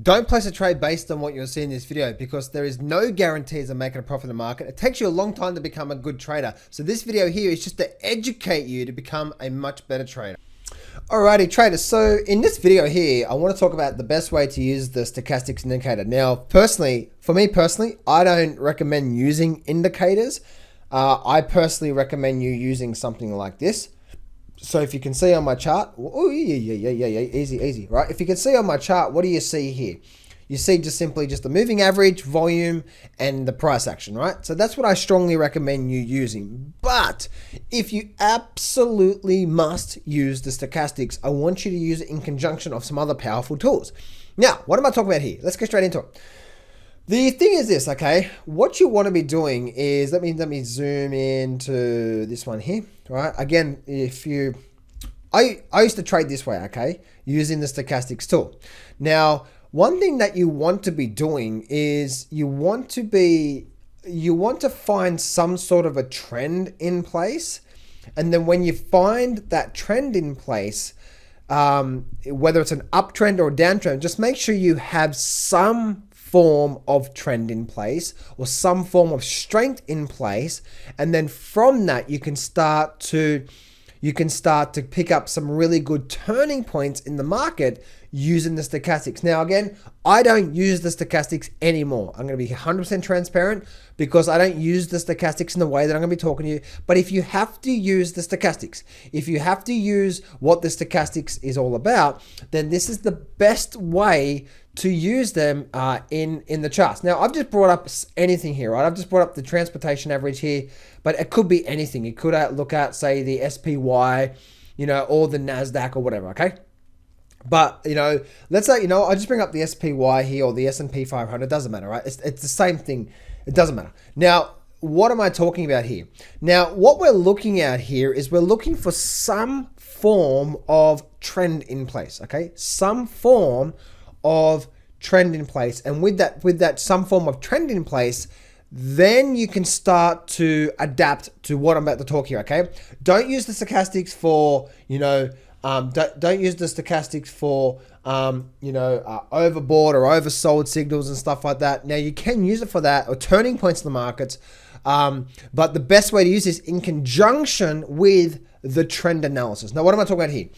Don't place a trade based on what you're seeing in this video because there is no guarantees of making a profit in the market. It takes you a long time to become a good trader. So this video here is just to educate you to become a much better trader. Alrighty traders, so in this video here, I want to talk about the best way to use the stochastics indicator. Now, for me personally, I don't recommend using indicators. I personally recommend you using something like this. So if you can see on my chart, oh yeah, easy, right? If you can see on my chart, what do you see here? You see just simply just the moving average, volume, and the price action, right? So that's what I strongly recommend you using. But if you absolutely must use the stochastics, I want you to use it in conjunction of some other powerful tools. Now, what am I talking about here? Let's get straight into it. The thing is this, okay? What you want to be doing is, let me zoom into this one here, right? Again, I used to trade this way, okay? Using the stochastics tool. Now, one thing that you want to be doing is you want to find some sort of a trend in place. And then when you find that trend in place, whether it's an uptrend or a downtrend, just make sure you have some form of trend in place or some form of strength in place, and then from that you can start to pick up some really good turning points in the market using the stochastics. Now again, I don't use the stochastics anymore. I'm going to be 100% transparent because I don't use the stochastics in the way that I'm going to be talking to you. But if you have to use the stochastics, if you have to use what the stochastics is all about, then this is the best way to use them in the charts. Now I've just brought up anything here, right? I've just brought up the transportation average here, but it could be anything. It could look at, say, the SPY, or the Nasdaq or whatever, okay? But, let's say, I just bring up the SPY here or the S&P 500. It doesn't matter, right? It's the same thing. It doesn't matter. Now, what am I talking about here? Now, what we're looking at here is we're looking for some form of trend in place, okay? Some form of trend in place. And with that some form of trend in place, then you can start to adapt to what I'm about to talk here, okay? Don't use the stochastics for, don't use the stochastics for, overbought or oversold signals and stuff like that. Now you can use it for that or turning points in the markets. But the best way to use this in conjunction with the trend analysis. Now, what am I talking about here?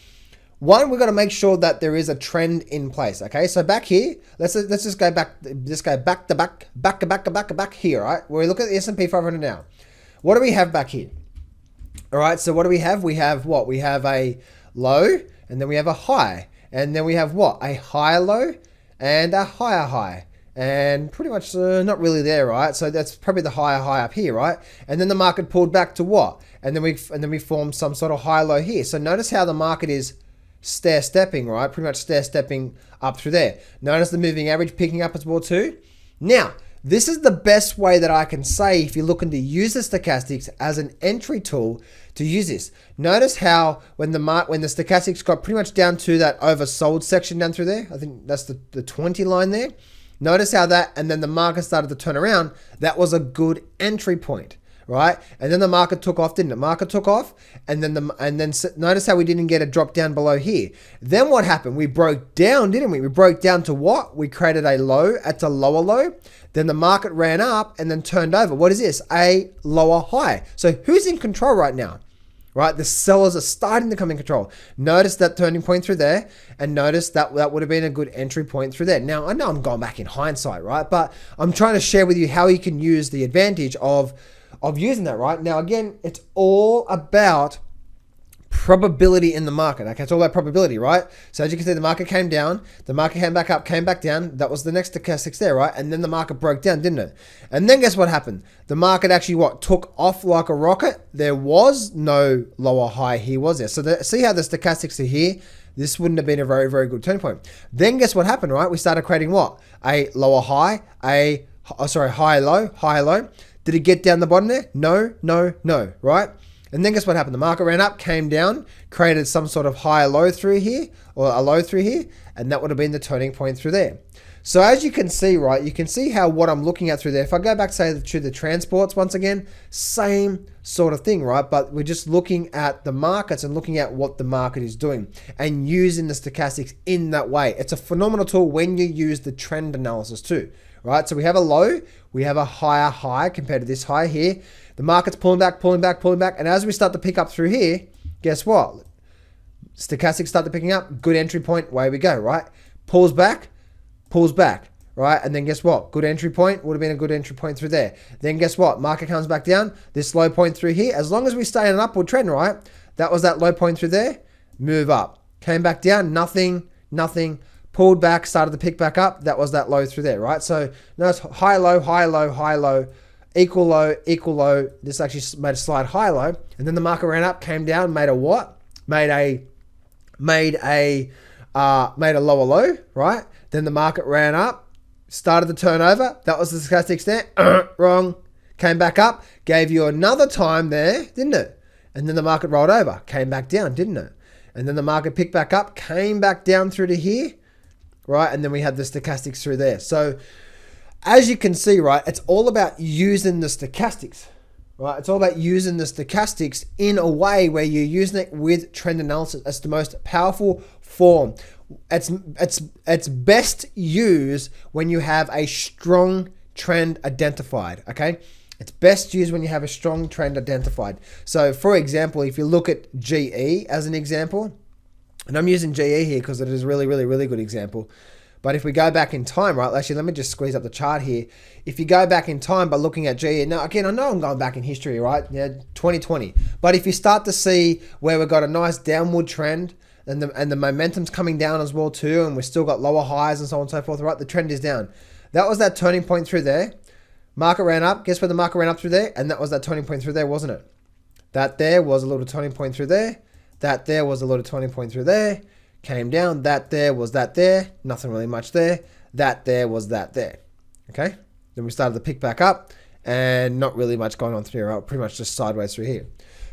One, we've got to make sure that there is a trend in place. Okay, so back here, let's just go back. Just go back to back here. Right, we look at the S&P 500 now. What do we have back here? All right, so what do we have? We have what? We have a low, and then we have a high, and then we have what? A higher low and a higher high, and pretty much not really there, right? So that's probably the higher high up here, right? And then the market pulled back to what? And then we formed some sort of high low here. So notice how the market is stair-stepping, right? Pretty much stair-stepping up through there. Notice the moving average picking up as well too. Now, this is the best way that I can say if you're looking to use the stochastics as an entry tool to use this. Notice how when the stochastics got pretty much down to that oversold section down through there, I think that's the 20 line there. Notice how that, and then the market started to turn around. That was a good entry point. Right, and then the market took off, didn't it? Market took off, and then notice how we didn't get a drop down below here. Then what happened? We broke down, didn't we? We broke down to what? We created a low at a lower low. Then the market ran up and then turned over. What is this? A lower high. So who's in control right now? Right, the sellers are starting to come in control. Notice that turning point through there, and notice that would have been a good entry point through there. Now I know I'm going back in hindsight, right? But I'm trying to share with you how you can use the advantage of using that, right? Now, again, it's all about probability in the market. Okay, it's all about probability, right? So as you can see, the market came down, the market came back up, came back down. That was the next stochastics there, right? And then the market broke down, didn't it? And then guess what happened? The market actually took off like a rocket. There was no lower high here, was there? So see how the stochastics are here? This wouldn't have been a very, very good turn point. Then guess what happened, right? We started creating what? A lower high, high low. Did it get down the bottom there? No, right? And then guess what happened? The market ran up, came down, created some sort of high low through here, or a low through here, and that would have been the turning point through there. So as you can see, right, you can see how what I'm looking at through there, if I go back, say, to the transports once again, same sort of thing, right? But we're just looking at the markets and looking at what the market is doing and using the stochastics in that way. It's a phenomenal tool when you use the trend analysis too, right? So we have a low, we have a higher high compared to this high here. The market's pulling back, pulling back, pulling back. And as we start to pick up through here, guess what? Stochastics start to picking up, good entry point, away we go, right? Pulls back, right? And then guess what? Good entry point, would have been a good entry point through there. Then guess what? Market comes back down, this low point through here. As long as we stay in an upward trend, right? That was that low point through there, move up. Came back down, nothing, pulled back, started to pick back up. That was that low through there, right? So notice high, low, high, low, high, low, equal low. This actually made a slight high low. And then the market ran up, came down, made a what? Made a lower low, right? Then the market ran up, started the turnover. That was the stochastics there. Wrong. Came back up, gave you another time there, didn't it? And then the market rolled over, came back down, didn't it? And then the market picked back up, came back down through to here, right? And then we had the stochastics through there. So as you can see, right, it's all about using the stochastics, right? It's all about using the stochastics in a way where you're using it with trend analysis. It's the most powerful form. It's best used when you have a strong trend identified, okay? It's best used when you have a strong trend identified. So for example, if you look at GE as an example, and I'm using GE here because it is a really good example. But if we go back in time, right, actually, let me just squeeze up the chart here. If you go back in time by looking at GE, now again, I know I'm going back in history, right? Yeah, 2020. But if you start to see where we've got a nice downward trend, and the momentum's coming down as well too, and we've still got lower highs and so on and so forth, right? The trend is down. That was that turning point through there. Market ran up. Guess where the market ran up through there? And that was that turning point through there, wasn't it? That there was a little turning point through there. That there was a little turning point through there. Came down. That there was that there. Nothing really much there. That there was that there. Okay? Then we started to pick back up and not really much going on through here, right? Pretty much just sideways through here.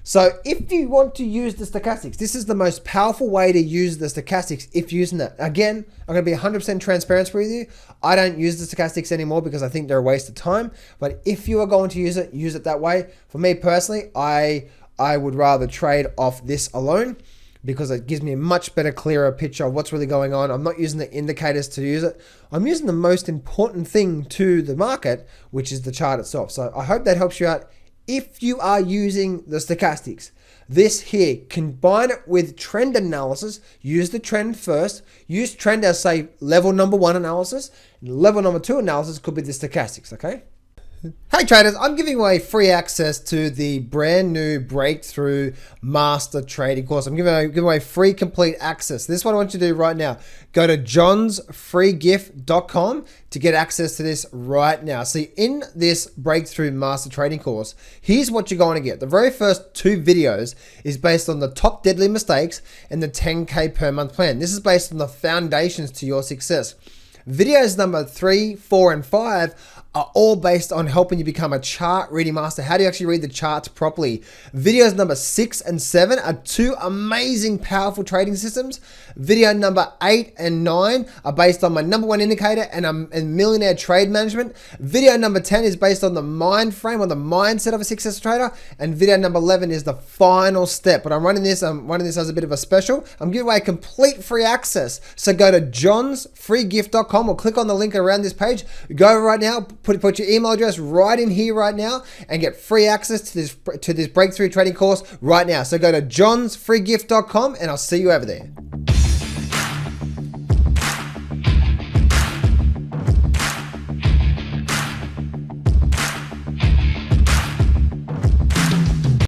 So if you want to use the stochastics, this is the most powerful way to use the stochastics if using that. Again, I'm going to be 100% transparent with you. I don't use the stochastics anymore because I think they're a waste of time. But if you are going to use it that way. For me personally, I would rather trade off this alone because it gives me a much better, clearer picture of what's really going on. I'm not using the indicators to use it. I'm using the most important thing to the market, which is the chart itself. So I hope that helps you out. If you are using the stochastics, this here, combine it with trend analysis, use the trend first, use trend as say level number 1 analysis, and level number 2 analysis could be the stochastics, okay? Hey traders, I'm giving away free access to the brand new Breakthrough Master Trading course. I'm giving away free complete access. This is what I want you to do right now. Go to johnsfreegift.com to get access to this right now. See, in this Breakthrough Master Trading course, here's what you're going to get. The very first 2 videos is based on the top deadly mistakes and the 10K per month plan. This is based on the foundations to your success. Videos number 3, 4, and 5 are all based on helping you become a chart reading master. How do you actually read the charts properly? Videos number 6 and 7 are 2 amazing, powerful trading systems. Video number 8 and 9 are based on my number 1 indicator and millionaire trade management. Video number 10 is based on the mind frame or the mindset of a successful trader. And video number 11 is the final step. But I'm running this as a bit of a special. I'm giving away complete free access. So go to johnsfreegift.com or click on the link around this page. Go over right now. Put your email address right in here right now and get free access to this breakthrough trading course right now. So go to johnsfreegift.com and I'll see you over there.